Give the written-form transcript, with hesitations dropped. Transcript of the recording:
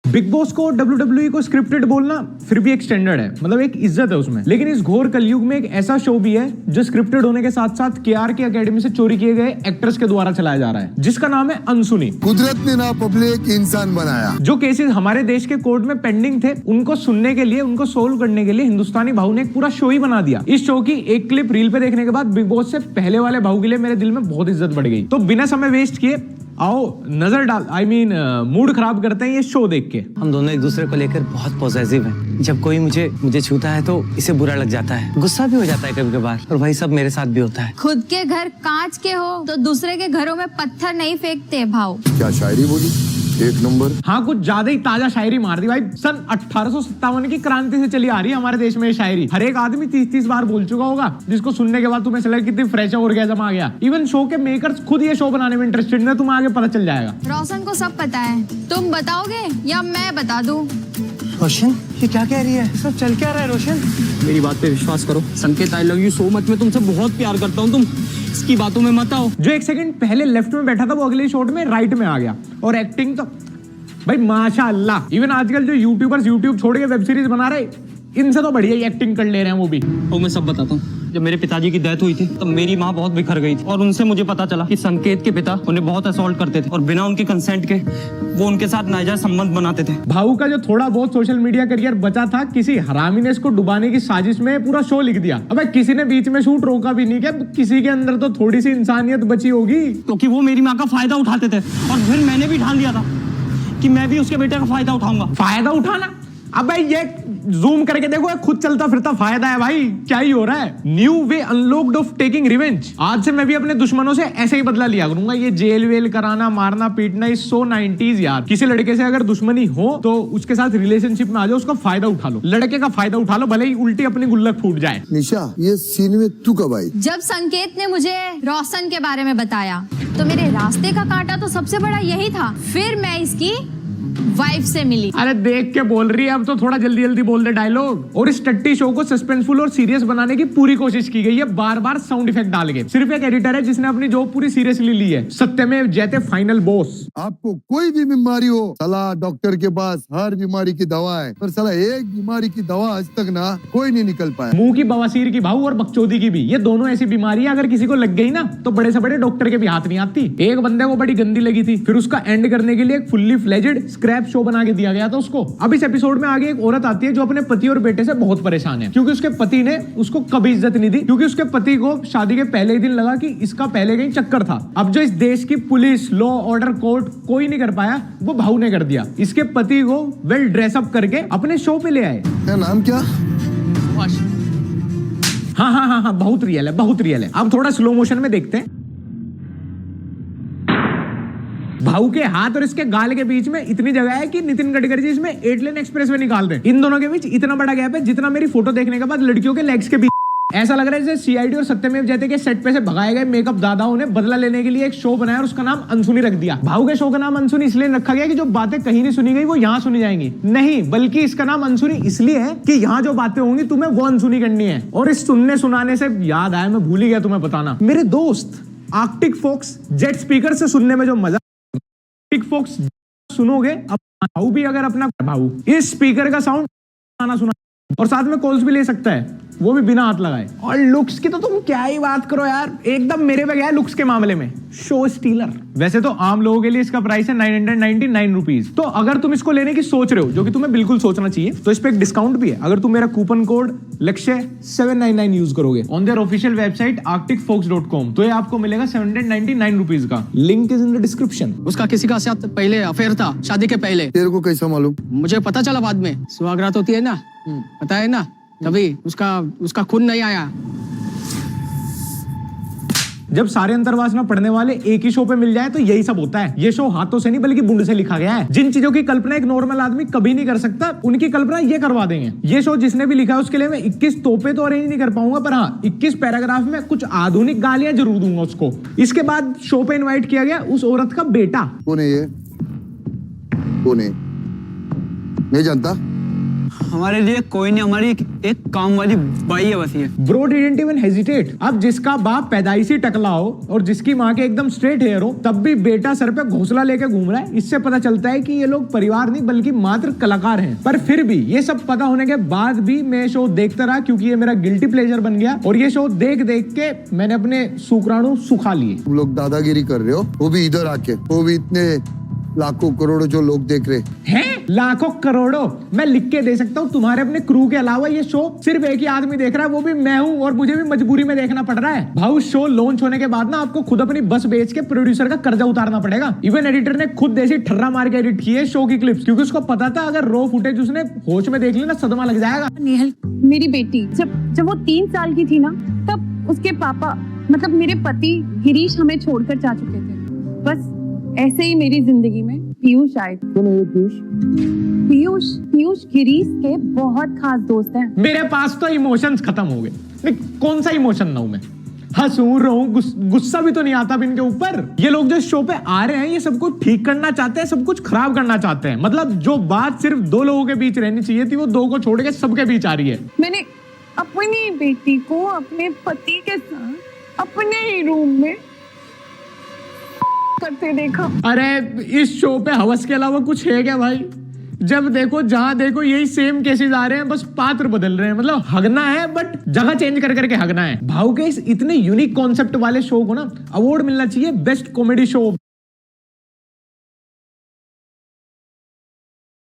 Big boss को WWE को scripted बोलना फिर भी एक स्टैंडर्ड है, मतलब एक इज्जत है उसमें। लेकिन इस घोर कलयुग में एक ऐसा शो भी है जो स्क्रिप्टेड होने के साथ साथ केआर की एकेडमी से चोरी किए गए एक्टर्स के द्वारा चलाया जा रहा है, जिसका नाम है अनसुनी। कुदरत ने ना पब्लिक इंसान बनाया। जो केसेस हमारे देश के कोर्ट में पेंडिंग थे उनको सुनने के लिए, उनको सोल्व करने के लिए हिंदुस्तानी भाऊ ने एक पूरा शो ही बना दिया। इस शो की एक क्लिप रील पे देखने के बाद बिग बॉस से पहले वाले भाऊ के लिए मेरे दिल में बहुत इज्जत बढ़ गई। तो बिना समय वेस्ट किए आओ नजर डाल मूड खराब करते हैं ये शो देख के। हम दोनों एक दूसरे को लेकर बहुत पॉजिटिव हैं। जब कोई मुझे छूता है तो इसे बुरा लग जाता है, गुस्सा भी हो जाता है कभी कभार, और वही सब मेरे साथ भी होता है। खुद के घर कांच के हो तो दूसरे के घरों में पत्थर नहीं फेंकते भाव। क्या शायरी बोली, एक नंबर। हाँ, कुछ ज्यादा ही ताजा शायरी मार दी भाई। सन 1857 की क्रांति से चली आ रही है हमारे देश में ये शायरी। हर एक आदमी 30-30 बार बोल चुका होगा, जिसको सुनने के बाद तुम्हें ऐसा लगा कितनी फ्रेश ऑर्गेज़म आ गया। इवन शो के मेकर्स खुद ये शो बनाने में इंटरेस्टेड है, तुम्हें आगे पता चल जाएगा। रोशन को सब पता है, तुम बताओगे या मैं बता दूं? रोशन, ये क्या कह रही है? सब चल क्या रहा है रोशन? मेरी बात पे विश्वास करो संकेत, I love you so much. मैं तुमसे बहुत प्यार करता हूँ, तुम इसकी बातों में मत आओ। जो एक सेकंड पहले लेफ्ट में बैठा था वो अगले शॉट में राइट में आ गया। और एक्टिंग तो भाई माशाअल्लाह। इवन आजकल जो यूट्यूबर्स यूट्यूब छोड़ के वेब सीरीज बना रहे, इनसे तो बढ़िया ही एक्टिंग कर ले रहे हैं वो भी। और मैं सब बताता हूँ। जब मेरे पिताजी की डेथ हुई थी तब मेरी माँ बहुत बिखर गई थी, और उनसे मुझे पता चला कि संकेत के पिता उन्हें बहुत असॉल्ट करते थे और बिना उनके कंसेंट के वो उनके साथ नाजायज संबंध बनाते थे। भाऊ का जो थोड़ा बहुत सोशल मीडिया करियर बचा था, किसी हरामी ने इसको डुबाने की साजिश में पूरा शो लिख दिया। अबे किसी ने बीच में शूट रोका भी नहीं, क्या किसी के अंदर तो थोड़ी सी इंसानियत बची होगी? क्योंकि वो मेरी माँ का फायदा उठाते थे, और फिर मैंने भी ठान लिया था कि मैं भी उसके बेटे का फायदा उठाऊंगा। फायदा उठाना? अबे ये जूम करके देखो, खुद चलता फिरता फायदा है भाई। क्या ही हो रहा है? New way unlocked of taking revenge. आज से मैं भी अपने दुश्मनों से ऐसे ही बदला लिया करूंगा। ये जेल वेल कराना, मारना पीटना इज सो 90s यार। किसी लड़के से अगर दुश्मनी हो तो उसके साथ रिलेशनशिप में आ जाओ, उसका फायदा उठा लो, लड़के का फायदा उठा लो, भले ही उल्टी अपनी गुल्लक फूट जाए। निशा, ये सीन में तू कब आई? जब संकेत ने मुझे रोशन के बारे में बताया तो मेरे रास्ते का कांटा तो सबसे बड़ा यही था। फिर मैं इसकी वाइफ से मिली। अरे देख के बोल रही है, अब तो थोड़ा जल्दी जल्दी बोल दे डायलॉग। और इस टट्टी शो को सस्पेंसफुल और सीरियस बनाने की पूरी कोशिश की गई है, बार बार साउंड इफेक्ट डाल के। सिर्फ एक एडिटर है जिसने अपनी जॉब पूरी सीरियसली ली है। सत्यमेव जयते फाइनल बॉस। आपको कोई भी बीमारी हो, साला डॉक्टर के पास हर बीमारी की दवा है, पर साला एक बीमारी की दवा आज तक ना कोई नहीं निकल पाया। मुंह की बवासीर की भाऊ और बकचोदी की भी, ये दोनों ऐसी बीमारी है अगर किसी को लग गई ना तो बड़े से बड़े डॉक्टर के भी हाथ नहीं आती। एक बंदे को बड़ी गंदी लगी थी, फिर उसका एंड करने के लिए एक फुल्ली फ्लेजेड स्क्रैप शो बना के दिया गया था उसको। अब इस एपिसोड में आगे एक औरत आती है जो अपने पति और बेटे से बहुत परेशान है, क्योंकि उसके पति ने उसको कभी इज्जत नहीं दी, क्योंकि उसके पति को शादी के पहले ही दिन लगा कि इसका पहले कहीं चक्कर था। अब जो इस देश की पुलिस, लॉ, ऑर्डर, कोर्ट कोई नहीं कर पाया, वो भाऊ ने कर दिया। इसके पति को वेल ड्रेसअप करके अपने शो पे ले आए। नाम क्या? हाँ, बहुत रियल है, बहुत रियल है। अब थोड़ा स्लो मोशन में देखते हैं। भाऊ के हाथ और इसके गाल के बीच में इतनी जगह है कि नितिन गडकरी जी इसमें 8 लेन एक्सप्रेस वे निकाल दें। इन दोनों के बीच इतना बड़ा गैप है जितना मेरी फोटो देखने के बाद लड़कियों के लेग्स के बीच। ऐसा लग रहा है जैसे सीआईडी और सत्यमेव जयते के सेट पे से भगाए गए मेकअप दादाओं ने बदला लेने के लिए एक शो बनाया और उसका नाम अनसुनी रख दिया। भाऊ के शो का नाम अनसुनी इसलिए रखा गया कि जो बातें कहीं नहीं सुनी गई वो यहाँ सुनी जाएंगी। नहीं, बल्कि इसका नाम अनसुनी इसलिए है कि यहाँ जो बातें होंगी तुम्हें वो अनसुनी करनी है। और इस सुनने सुनाने से याद आया, मैं भूल ही गया तुम्हें बताना। मेरे दोस्त, आर्कटिक फोक्स जेट स्पीकर से सुनने में जो मजा, फोक्स सुनोगे अब भाऊ भी अगर अपना भाऊ इस स्पीकर का साउंड आना सुना और साथ में कॉल्स भी ले सकता है, वो भी बिना हाथ लगाए। और लुक्स की तो तुम क्या ही बात करो यार, एकदम मेरे पे गया लुक्स के मामले में, शो स्टीलर। वैसे तो आम लोगों के लिए इसका प्राइस है 999 रुपीज। तो अगर तुम इसको लेने की सोच रहे हो, जो कि तुम्हें बिल्कुल सोचना चाहिए, तो इस पे एक डिस्काउंट भी है। अगर तुम मेरा कूपन कोड लक्ष्य 799 यूज करोगे on their official website arcticfox.com, तो ये आपको मिलेगा 799 रुपीज का। Link is in the description. उसका किसी का साथ पहले अफेयर था, शादी के पहले। तेरे को कैसा मालूम? मुझे पता चला बाद में। सुहागरात होती है ना, पता है ना, तभी उसका खून नहीं आया। जब सारे अंतर्वासना पढ़ने वाले एक ही शो पे मिल जाए तो यही सब होता है। ये शो हाथों से नहीं बल्कि बुंड से लिखा गया है। जिन चीजों की कल्पना एक नॉर्मल आदमी कभी नहीं कर सकता, उनकी कल्पना ये करवा देंगे। ये शो जिसने भी लिखा है उसके लिए मैं 21 तोपे तो अरेंज नहीं कर पाऊंगा, पर हाँ 21 पैराग्राफ में कुछ आधुनिक गालियां जरूर दूंगा उसको। इसके बाद शो पे इन्वाइट किया गया उस औरत का बेटा। कौन है ये? कौन है? नहीं जानता। हमारे लिए कोई नहीं, हमारी एक काम वाली बाई है बस ये। Bro didn't even hesitate. अब जिसका बाप पैदाइशी टकला हो और जिसकी माँ के एकदम स्ट्रेट हेयर हो, तब भी बेटा सर पे घोंसला लेके घूम रहा है। इससे पता चलता है कि ये लोग परिवार नहीं बल्कि मात्र कलाकार हैं। पर फिर भी ये सब पता होने के बाद भी मैं शो देखता रहा, क्योंकि ये मेरा गिल्टी प्लेजर बन गया। और ये शो देख देख के मैंने अपने शुक्राणु सुखा लिए। तुम लोग दादागिरी कर रहे हो, वो भी इधर आके, वो भी इतने लाखों करोड़ों जो लोग देख रहे हैं। लाखों करोड़ों मैं लिख के दे सकता हूँ। तुम्हारे अपने क्रू के अलावा ये शो सिर्फ एक ही आदमी देख रहा है, वो भी मैं हूँ, और मुझे भी मजबूरी में देखना पड़ रहा है। भाई शो लॉन्च होने के बाद ना आपको खुद अपनी बस बेच के प्रोड्यूसर का कर्जा उतारना पड़ेगा। इवन एडिटर ने खुद देसी ठर्रा मार के एडिट किए शो की क्लिप्स, क्योंकि उसको पता था अगर रॉ फुटेज उसने होश में देख ली ना सदमा लग जाएगा। नेहल, मेरी बेटी जब वो 3 साल की थी ना, तब उसके पापा मतलब मेरे पति गिरीश हमें छोड़कर जा चुके थे। बस ऐसे ही मेरी जिंदगी में पीयूष आए। कौन है ये पीयूष? पीयूष गिरीश के बहुत खास दोस्त हैं। मेरे पास तो इमोशंस खत्म हो गए। नहीं, कौन सा इमोशन ना हूं मैं? हंसूं रहूं, गुस्सा भी तो नहीं आता इनके ऊपर। ये लोग जो शो पे आ रहे हैं ये सब कुछ ठीक करना चाहते हैं, सब कुछ खराब करना चाहते हैं। मतलब जो बात सिर्फ 2 लोगों के बीच रहनी चाहिए थी, वो 2 को छोड़ के सबके बीच आ रही है। मैंने अपनी बेटी को अपने पति के साथ अपने ही रूम में करते देखा। अरे इस शो पे हवस के अलावा कुछ है क्या भाई? जब देखो जहां देखो यही सेम केसेस आ रहे हैं, बस पात्र बदल रहे हैं। मतलब हगना है बट जगह चेंज कर करके हगना है। भाव के इस इतने यूनिक कॉन्सेप्ट वाले शो को ना अवार्ड मिलना चाहिए बेस्ट कॉमेडी शो।